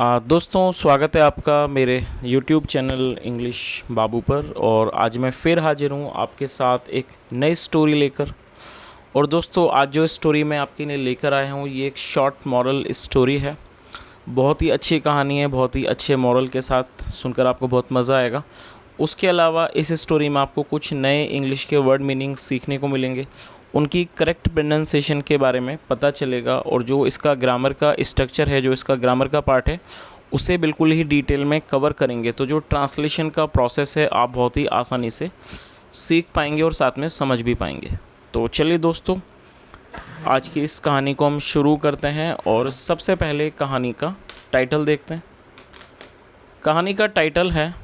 दोस्तों स्वागत है आपका मेरे YouTube चैनल इंग्लिश बाबू पर। और आज मैं फिर हाजिर हूँ आपके साथ एक नई स्टोरी लेकर। और दोस्तों आज जो स्टोरी मैं आपके लिए लेकर आया हूँ ये एक शॉर्ट मॉरल स्टोरी है। बहुत ही अच्छी कहानी है, बहुत ही अच्छे मॉरल के साथ सुनकर आपको बहुत मज़ा आएगा। उसके अलावा इस स्टोरी में आपको कुछ नए इंग्लिश के वर्ड मीनिंग सीखने को मिलेंगे, उनकी करेक्ट प्रोनाउंसिएशन के बारे में पता चलेगा। और जो इसका ग्रामर का स्ट्रक्चर है, जो इसका ग्रामर का पार्ट है, उसे बिल्कुल ही डिटेल में कवर करेंगे। तो जो ट्रांसलेशन का प्रोसेस है आप बहुत ही आसानी से सीख पाएंगे और साथ में समझ भी पाएंगे। तो चलिए दोस्तों, आज की इस कहानी को हम शुरू करते हैं। और सबसे पहले कहानी का टाइटल देखते हैं। कहानी का टाइटल है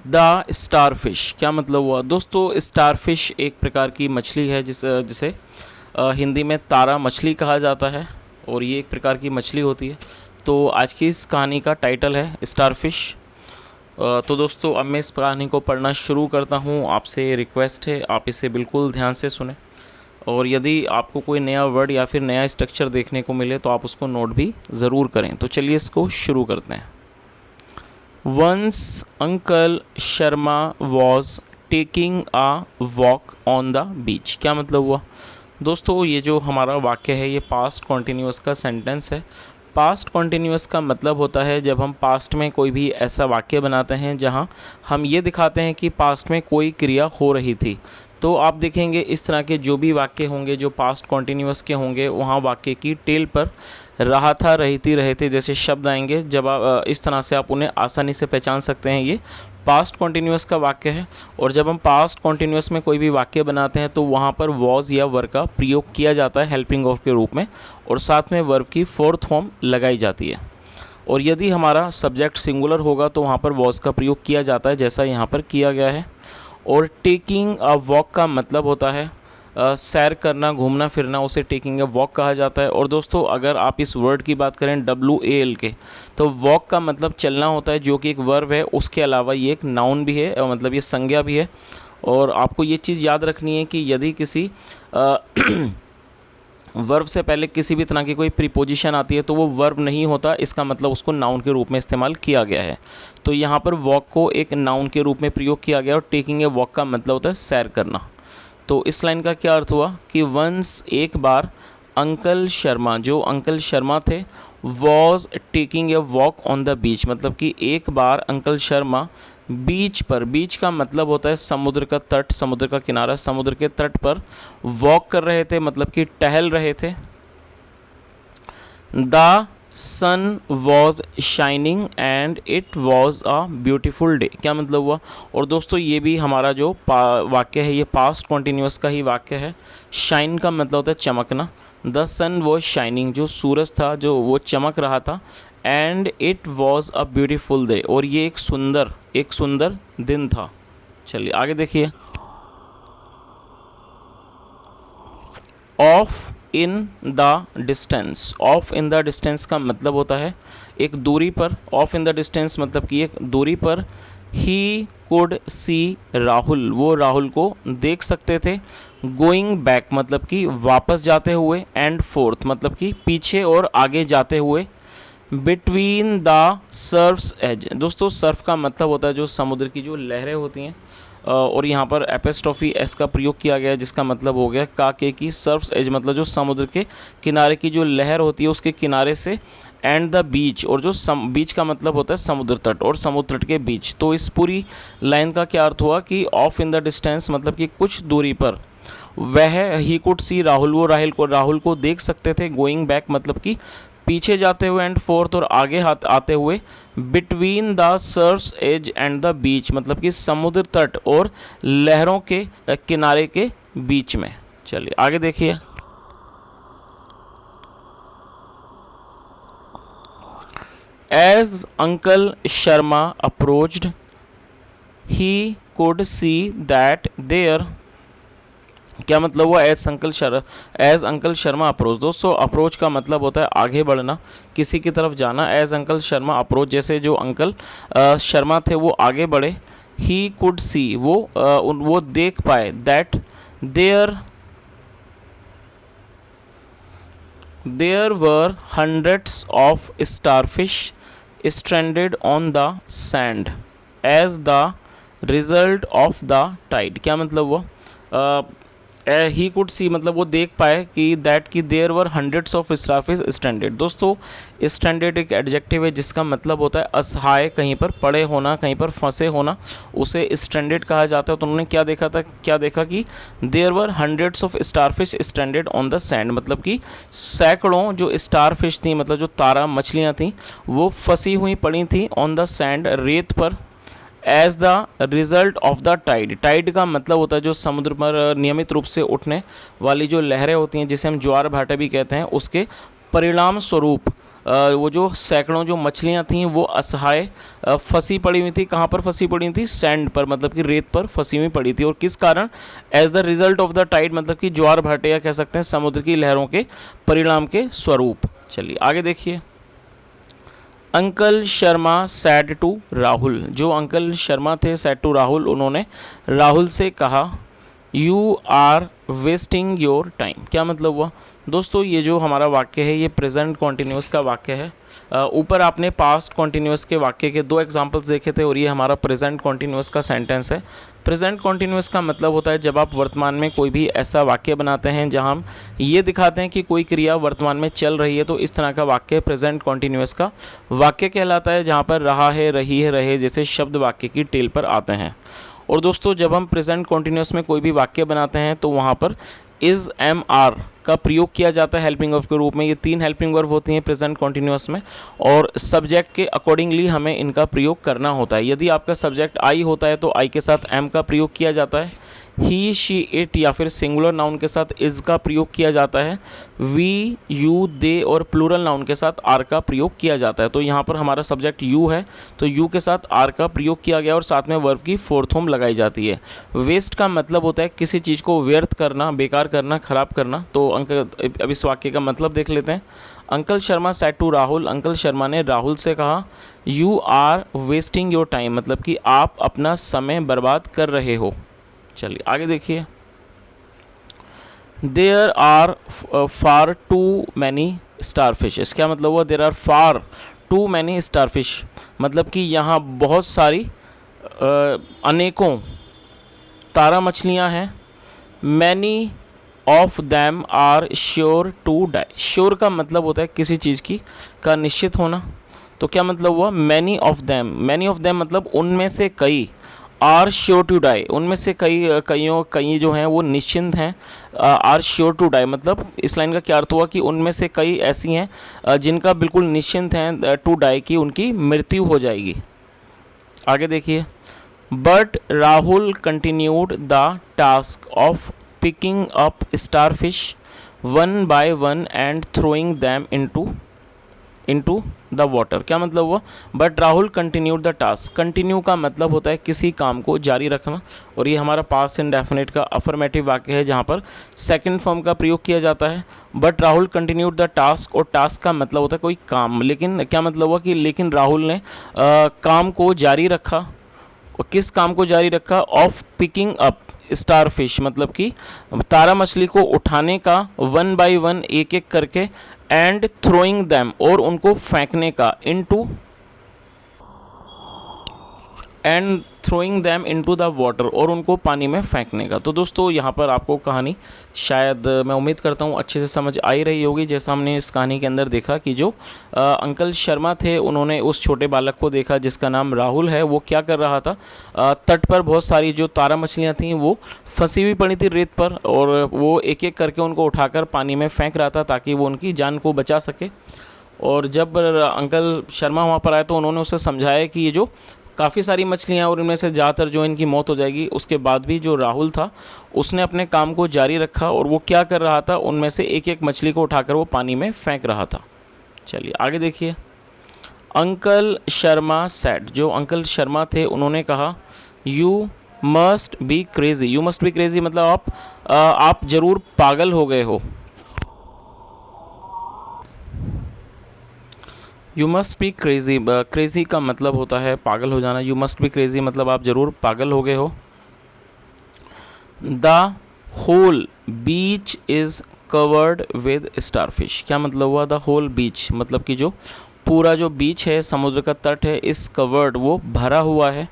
द स्टारफिश। क्या मतलब हुआ दोस्तों? स्टारफिश एक प्रकार की मछली है जिसे हिंदी में तारा मछली कहा जाता है, और ये एक प्रकार की मछली होती है। तो आज की इस कहानी का टाइटल है स्टारफिश। तो दोस्तों अब मैं इस कहानी को पढ़ना शुरू करता हूँ। आपसे रिक्वेस्ट है आप इसे बिल्कुल ध्यान से सुने, और यदि आपको कोई नया वर्ड या फिर नया स्ट्रक्चर देखने को मिले तो आप उसको नोट भी ज़रूर करें। तो चलिए इसको शुरू करते हैं। Once Uncle Sharma was taking a walk on the beach। क्या मतलब हुआ दोस्तों? ये जो हमारा वाक्य है ये पास्ट कॉन्टीन्यूअस का सेंटेंस है। पास्ट कॉन्टीन्यूअस का मतलब होता है जब हम पास्ट में कोई भी ऐसा वाक्य बनाते हैं जहाँ हम ये दिखाते हैं कि पास्ट में कोई क्रिया हो रही थी। तो आप देखेंगे इस तरह के जो भी वाक्य होंगे जो पास्ट कॉन्टीन्यूअस के होंगे, वहाँ वाक्य की टेल पर रहा था, रही थी, रहे थे जैसे शब्द आएंगे। जब आप इस तरह से आप उन्हें आसानी से पहचान सकते हैं ये पास्ट कॉन्टीन्यूअस का वाक्य है। और जब हम पास्ट कॉन्टीन्यूअस में कोई भी वाक्य बनाते हैं तो वहाँ पर वॉज या वर का प्रयोग किया जाता है हेल्पिंग ऑफ के रूप में, और साथ में वर्ब की फोर्थ फॉर्म लगाई जाती है। और यदि हमारा सब्जेक्ट सिंगुलर होगा तो वहाँ पर वॉज का प्रयोग किया जाता है जैसा यहाँ पर किया गया है। और टेकिंग अ वॉक का मतलब होता है सैर करना, घूमना फिरना, उसे टेकिंग अ वॉक कहा जाता है। और दोस्तों अगर आप इस वर्ड की बात करें WAL के, तो वॉक का मतलब चलना होता है, जो कि एक वर्ब है। उसके अलावा ये एक नाउन भी है, मतलब ये संज्ञा भी है। और आपको ये चीज़ याद रखनी है कि यदि किसी वर्ब से पहले किसी भी तरह की कोई प्रीपोजिशन आती है तो वो वर्ब नहीं होता, इसका मतलब उसको नाउन के रूप में इस्तेमाल किया गया है। तो यहाँ पर वॉक को एक नाउन के रूप में प्रयोग किया गया, और टेकिंग ए वॉक का मतलब होता है सैर करना। तो इस लाइन का क्या अर्थ हुआ कि वंस एक बार अंकल शर्मा, जो अंकल शर्मा थे, was taking a walk on the beach, मतलब कि एक बार अंकल शर्मा बीच पर, बीच का मतलब होता है समुद्र का तट, समुद्र का किनारा, समुद्र के तट पर वॉक कर रहे थे, मतलब कि टहल रहे थे। The sun was shining and it was a beautiful day. क्या मतलब हुआ? और दोस्तों ये भी हमारा जो वाक्य है ये पास्ट कॉन्टीन्यूअस का ही वाक्य है। शाइन का मतलब होता है चमकना। द सन वॉज शाइनिंग, जो सूरज था जो वो चमक रहा था। And it was a beautiful day, और ये एक सुंदर दिन था। चलिए आगे देखिए। Of in the distance, of in the distance का मतलब होता है एक दूरी पर। ऑफ इन द डिस्टेंस मतलब कि एक दूरी पर। ही कुड सी राहुल, वो राहुल को देख सकते थे। गोइंग बैक मतलब कि वापस जाते हुए। एंड फोर्थ मतलब कि पीछे और आगे जाते हुए। बिटवीन द सर्फ्स एज, दोस्तों सर्फ का मतलब होता है जो समुद्र की जो लहरें होती हैं, और यहाँ पर एपेस्ट्रॉफी एस का प्रयोग किया गया है जिसका मतलब हो गया काके की सर्फ्स एज, मतलब जो समुद्र के किनारे की जो लहर होती है उसके किनारे से। एंड द बीच, और जो बीच का मतलब होता है समुद्र तट, और समुद्र तट के बीच। तो इस पूरी लाइन का क्या अर्थ हुआ कि ऑफ इन द डिस्टेंस मतलब कि कुछ दूरी पर वह, ही कुड सी राहुल, वो राहुल को देख सकते थे। गोइंग बैक मतलब कि पीछे जाते हुए। एंड फोर्थ और आगे आते हुए। Between the surf's edge and the beach मतलब कि समुद्र तट और लहरों के किनारे के बीच में। चलिए आगे देखिए। As uncle Sharma approached he could see that there, क्या मतलब हुआ? As uncle Sharma approach. दोस्तों अप्रोच का मतलब होता है आगे बढ़ना, किसी की तरफ जाना। एज अंकल शर्मा अप्रोच, जैसे जो अंकल शर्मा थे वो आगे बढ़े। ही कुड सी, वो देख पाए। That there there were hundreds of starfish stranded on the sand as the result of the tide. क्या मतलब हुआ? ही कुड सी मतलब वो देख पाए कि दैट कि there were hundreds of starfish stranded. दोस्तों स्ट्रैंडेड एक एडजेक्टिव है जिसका मतलब होता है असहाय, कहीं पर पड़े होना, कहीं पर फंसे होना, उसे स्ट्रैंडेड कहा जाता है। तो उन्होंने क्या देखा था, क्या देखा कि there were hundreds of starfish stranded on the sand, मतलब कि सैकड़ों जो स्टारफिश थी, मतलब जो तारा मछलियाँ थी, वो फंसी हुई पड़ी थी ऑन द सैंड, रेत पर, as the result of the tide. Tide का मतलब होता है जो समुद्र पर नियमित रूप से उठने वाली जो लहरें होती हैं, जिसे हम ज्वार भाटे भी कहते हैं, उसके परिणाम स्वरूप वो जो सैकड़ों जो मछलियां थीं वो असहाय फंसी पड़ी हुई थी। कहाँ पर फंसी पड़ी थी? सैंड पर, मतलब कि रेत पर फंसी हुई पड़ी थी। और किस कारण? As the result of the tide, मतलब कि ज्वार भाटे या कह सकते हैं समुद्र की लहरों के परिणाम के स्वरूप। चलिए आगे देखिए। Uncle Sharma said to Rahul. जो अंकल शर्मा थे सैड टू राहुल, उन्होंने राहुल से कहा you are wasting your time. क्या मतलब हुआ? दोस्तों ये जो हमारा वाक्य है ये प्रेजेंट कॉन्टिन्यूस का वाक्य है। ऊपर आपने पास्ट कॉन्टिन्यूस के वाक्य के 2 एग्जांपल्स देखे थे और ये हमारा प्रेजेंट कॉन्टिन्यूस का सेंटेंस है। प्रेजेंट कॉन्टिन्यूस का मतलब होता है जब आप वर्तमान में कोई भी ऐसा वाक्य बनाते हैं जहां हम ये दिखाते हैं कि कोई क्रिया वर्तमान में चल रही है, तो इस तरह का वाक्य प्रेजेंट कॉन्टिन्यूस का वाक्य कहलाता है, जहाँ पर रहा है, रही है, रहे जैसे शब्द वाक्य की टेल पर आते हैं। और दोस्तों जब हम प्रेजेंट कॉन्टिन्यूस में कोई भी वाक्य बनाते हैं तो वहाँ पर इज़ एम आर का प्रयोग किया जाता है हेल्पिंग वर्ब के रूप में। ये 3 हेल्पिंग वर्ब होती हैं प्रेजेंट कॉन्टिन्यूस में और सब्जेक्ट के अकॉर्डिंगली हमें इनका प्रयोग करना होता है। यदि आपका सब्जेक्ट आई होता है तो आई के साथ एम का प्रयोग किया जाता है। ही, शी, इट या फिर सिंगुलर नाउन के साथ इज़ का प्रयोग किया जाता है। वी, यू, दे और प्लूरल नाउन के साथ आर का प्रयोग किया जाता है। तो यहाँ पर हमारा सब्जेक्ट यू है तो यू के साथ आर का प्रयोग किया गया और साथ में वर्ब की फोर्थ फॉर्म लगाई जाती है। वेस्ट का मतलब होता है किसी चीज़ को व्यर्थ करना, बेकार करना, खराब करना। तो अब इस वाक्य का मतलब देख लेते हैं। Uncle Sharma said to Rahul. Uncle Sharma ने राहुल से कहा you are wasting your time, मतलब कि आप अपना समय बर्बाद कर रहे हो। चलिए आगे देखिए। There are far too many starfish. क्या मतलब हुआ? There are far too many starfish, मतलब कि यहाँ बहुत सारी अनेकों तारा मछलियाँ हैं। Many of them are sure to die. Sure का मतलब होता है किसी चीज़ की का निश्चित होना। तो क्या मतलब हुआ? Many of them. Many of them मतलब उनमें से कई, आर श्योर टू डाई, उनमें से कई जो हैं वो निश्चिंत हैं। आर श्योर टू डाई मतलब इस लाइन का क्या अर्थ हुआ कि उनमें से कई ऐसी हैं जिनका बिल्कुल निश्चिंत हैं टू डाई की उनकी मृत्यु हो जाएगी। आगे देखिए। But Rahul continued the task of picking up starfish one by one and throwing them into the water. क्या मतलब हुआ? But Rahul continued the task. Continue का मतलब होता है किसी काम को जारी रखना और ये हमारा पास्ट इंडेफिनिट का अफर्मेटिव वाक्य है जहाँ पर सेकंड फॉर्म का प्रयोग किया जाता है। But Rahul continued the task, और टास्क का मतलब होता है कोई काम। लेकिन क्या मतलब हुआ कि लेकिन राहुल ने काम को जारी रखा। और किस काम को जारी रखा? ऑफ पिकिंग अप स्टारफिश, मतलब कि तारा मछली को उठाने का, वन बाय वन एक एक करके, एंड थ्रोइंग दैम और उनको फेंकने का, इनटू द वाटर और उनको पानी में फेंकने का। तो दोस्तों यहाँ पर आपको कहानी शायद मैं उम्मीद करता हूँ अच्छे से समझ आई रही होगी। जैसा हमने इस कहानी के अंदर देखा कि जो अंकल शर्मा थे उन्होंने उस छोटे बालक को देखा जिसका नाम राहुल है। वो क्या कर रहा था? तट पर बहुत सारी जो तारा मछलियाँ थीं वो फंसी हुई पड़ी थी रेत पर और वो एक एक करके उनको उठाकर पानी में फेंक रहा था ताकि वो उनकी जान को बचा सके। और जब अंकल शर्मा वहाँ पर आए तो उन्होंने उसे समझाया कि ये जो काफ़ी सारी मछलियाँ और इनमें से ज़्यादातर जो इनकी मौत हो जाएगी। उसके बाद भी जो राहुल था उसने अपने काम को जारी रखा और वो क्या कर रहा था? उनमें से एक एक मछली को उठाकर वो पानी में फेंक रहा था। चलिए आगे देखिए। Uncle Sharma said. जो अंकल शर्मा थे उन्होंने कहा you must be crazy. You must be crazy मतलब आप ज़रूर पागल हो गए हो। You must be crazy, crazy का मतलब होता है पागल हो जाना। यू मस्ट बी क्रेज़ी मतलब आप ज़रूर पागल हो गए हो। The whole beach is covered with starfish. क्या मतलब हुआ? द होल बीच, मतलब कि जो पूरा जो बीच है, समुद्र का तट है, इस कवर्ड वो भरा हुआ है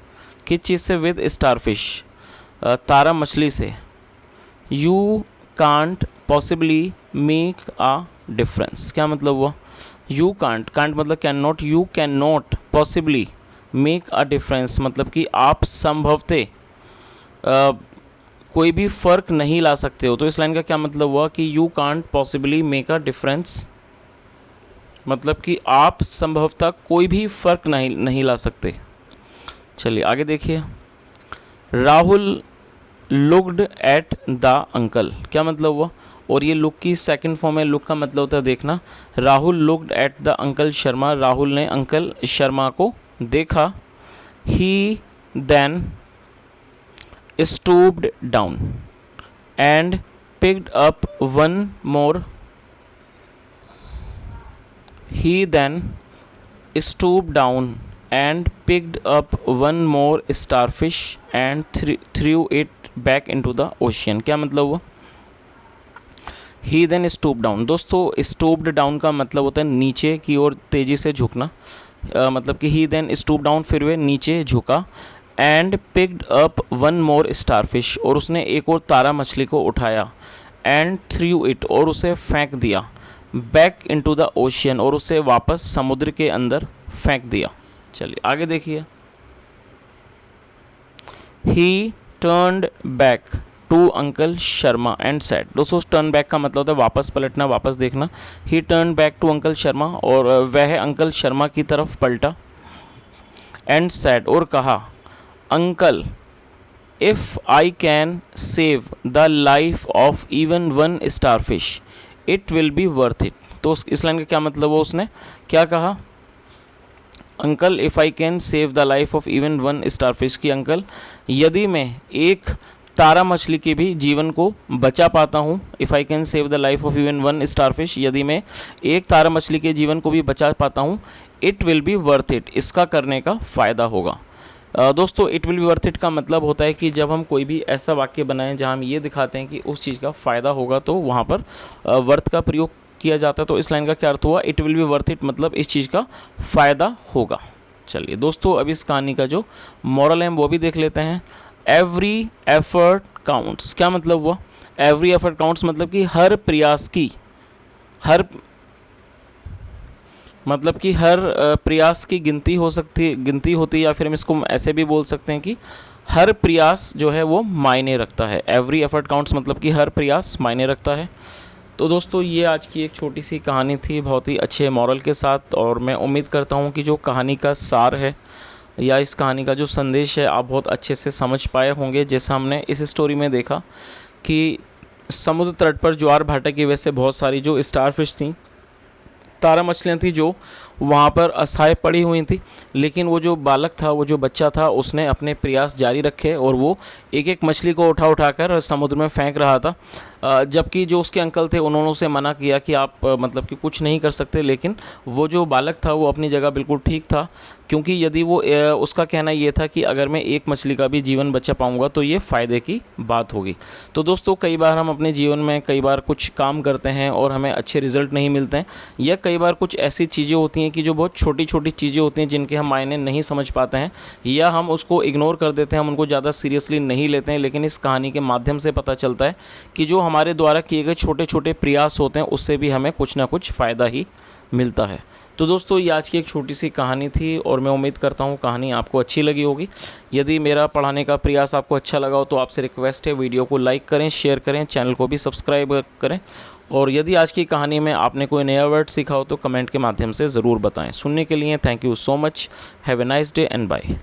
किस चीज़ से? विद स्टारफिश, तारा मछली से। You can't possibly make a difference. क्या मतलब हुआ? यू कांट, कांट मतलब can not, you can not possibly make a difference, मतलब कि आप संभवतः कोई भी फ़र्क नहीं ला सकते हो। तो इस लाइन का क्या मतलब हुआ कि you can't possibly make a difference, मतलब कि आप संभवतः कोई भी फ़र्क नहीं ला सकते। चलिए आगे देखिए। Rahul looked at the uncle. क्या मतलब हुआ? और ये लुक की सेकंड फॉर्म है। लुक का मतलब होता है देखना। Rahul looked at the uncle Sharma, Rahul ने अंकल शर्मा को देखा। ही then stooped down and picked up one more. He then stooped down and picked up one more starfish and threw it back into the ocean. क्या मतलब हुआ? He then stooped down. दोस्तों stooped down का मतलब होता है नीचे की ओर तेज़ी से झुकना। मतलब कि he then stooped down, फिर वे नीचे झुका। And picked up one more starfish, और उसने एक और तारा मछली को उठाया। एंड थ्रू इट, और उसे फेंक दिया। बैक इनटू द ओशियन, और उसे वापस समुद्र के अंदर फेंक दिया। चलिए आगे देखिए। He turned back to uncle Sharma and said. दोस्तों टर्न बैक का मतलब होता है वापस पलटना, वापस देखना। He turn back to uncle Sharma, और वह अंकल शर्मा की तरफ पलटा। एंड सेड, और कहा, uncle if I can save the life of even one starfish it will be worth it. तो इस लाइन का क्या मतलब हो? उसने क्या कहा? Uncle if I can save the life of even one starfish, की अंकल यदि मैं एक तारा मछली के भी जीवन को बचा पाता हूँ। If I can save the life of even one starfish, यदि मैं एक तारा मछली के जीवन को भी बचा पाता हूँ। It will be worth it, इसका करने का फ़ायदा होगा। दोस्तों it will be worth it का मतलब होता है कि जब हम कोई भी ऐसा वाक्य बनाएं जहां हम ये दिखाते हैं कि उस चीज़ का फ़ायदा होगा, तो वहां पर वर्थ का प्रयोग किया जाता है। तो इस लाइन का क्या अर्थ हुआ? It will be worth it, मतलब इस चीज़ का फ़ायदा होगा। चलिए दोस्तों अब इस कहानी का जो मॉरल है वो भी देख लेते हैं। Every effort counts. क्या मतलब हुआ? एवरी एफर्ट काउंट्स मतलब कि हर प्रयास की, मतलब कि हर प्रयास की गिनती होती है, या फिर हम इसको ऐसे भी बोल सकते हैं कि हर प्रयास जो है वो मायने रखता है। एवरी एफर्ट काउंट्स मतलब कि हर प्रयास मायने रखता है। तो दोस्तों ये आज की एक छोटी सी कहानी थी, बहुत ही अच्छे मॉरल के साथ, और मैं उम्मीद करता हूँ कि जो कहानी का सार है या इस कहानी का जो संदेश है आप बहुत अच्छे से समझ पाए होंगे। जैसा हमने इस स्टोरी में देखा कि समुद्र तट पर ज्वार भाटा की वजह से बहुत सारी जो स्टारफिश थी, तारा मछलियाँ थी, जो वहाँ पर असहाय पड़ी हुई थी, लेकिन वो जो बालक था, वो जो बच्चा था, उसने अपने प्रयास जारी रखे और वो एक एक मछली को उठाकर समुद्र में फेंक रहा था। जबकि जो उसके अंकल थे उन्होंने उसे मना किया कि आप मतलब कि कुछ नहीं कर सकते, लेकिन वो जो बालक था वो अपनी जगह बिल्कुल ठीक था, क्योंकि यदि वो उसका कहना ये था कि अगर मैं एक मछली का भी जीवन बचा पाऊँगा तो ये फ़ायदे की बात होगी। तो दोस्तों कई बार हम अपने जीवन में कई बार कुछ काम करते हैं और हमें अच्छे रिज़ल्ट नहीं मिलते हैं, या कई बार कुछ ऐसी चीज़ें होती हैं कि जो बहुत छोटी छोटी चीज़ें होती हैं जिनके हम मायने नहीं समझ पाते हैं, या हम उसको इग्नोर कर देते हैं, हम उनको ज़्यादा सीरियसली नहीं लेते हैं। लेकिन इस कहानी के माध्यम से पता चलता है कि जो हमारे द्वारा किए गए छोटे छोटे प्रयास होते हैं उससे भी हमें कुछ ना कुछ फ़ायदा ही मिलता है। तो दोस्तों ये आज की एक छोटी सी कहानी थी और मैं उम्मीद करता हूँ कहानी आपको अच्छी लगी होगी। यदि मेरा पढ़ाने का प्रयास आपको अच्छा लगा हो तो आपसे रिक्वेस्ट है वीडियो को लाइक करें, शेयर करें, चैनल को भी सब्सक्राइब करें, और यदि आज की कहानी में आपने कोई नया वर्ड सीखा हो तो कमेंट के माध्यम से ज़रूर बताएं। सुनने के लिए thank you so much. Have a nice day and bye.